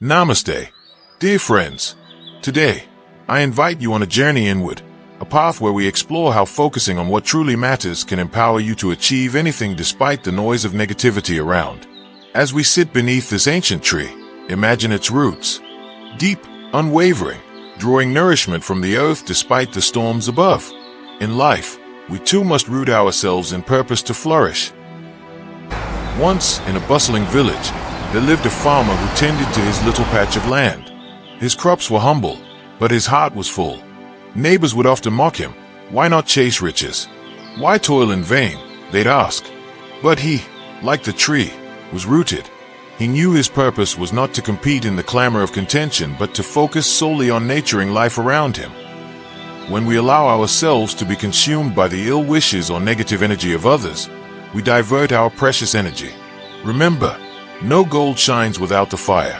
Namaste. Dear friends, today, I invite you on a journey inward, a path where we explore how focusing on what truly matters can empower you to achieve anything despite the noise of negativity around. As we sit beneath this ancient tree, imagine its roots, deep, unwavering, drawing nourishment from the earth despite the storms above. In life, we too must root ourselves in purpose to flourish. Once, in a bustling village, there lived a farmer who tended to his little patch of land. His crops were humble, but his heart was full. Neighbors would often mock him. Why not chase riches? Why toil in vain? They'd ask. But he, like the tree, was rooted. He knew his purpose was not to compete in the clamor of contention, but to focus solely on nurturing life around him. When we allow ourselves to be consumed by the ill wishes or negative energy of others, we divert our precious energy. Remember, no gold shines without the fire.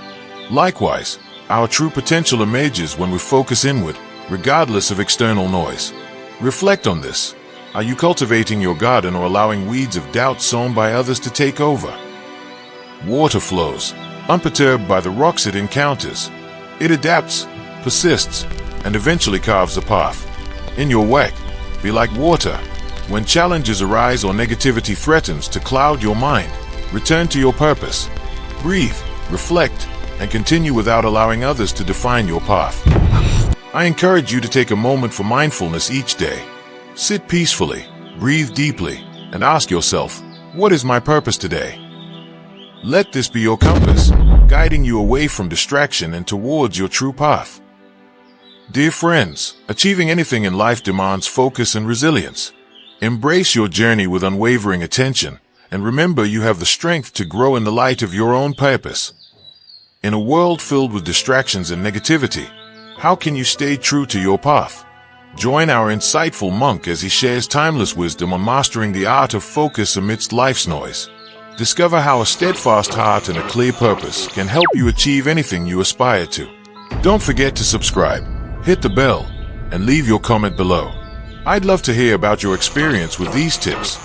Likewise, our true potential emerges when we focus inward, regardless of external noise. Reflect on this. Are you cultivating your garden or allowing weeds of doubt sown by others to take over? Water flows, unperturbed by the rocks it encounters. It adapts, persists, and eventually carves a path. In your work, be like water. When challenges arise or negativity threatens to cloud your mind, return to your purpose. Breathe, reflect, and continue without allowing others to define your path. I encourage you to take a moment for mindfulness each day. Sit peacefully, breathe deeply, and ask yourself, what is my purpose today? Let this be your compass, guiding you away from distraction and towards your true path. Dear friends, achieving anything in life demands focus and resilience. Embrace your journey with unwavering attention, and remember you have the strength to grow in the light of your own purpose. In a world filled with distractions and negativity, how can you stay true to your path? Join our insightful monk as he shares timeless wisdom on mastering the art of focus amidst life's noise. Discover how a steadfast heart and a clear purpose can help you achieve anything you aspire to. Don't forget to subscribe, hit the bell, and leave your comment below. I'd love to hear about your experience with these tips.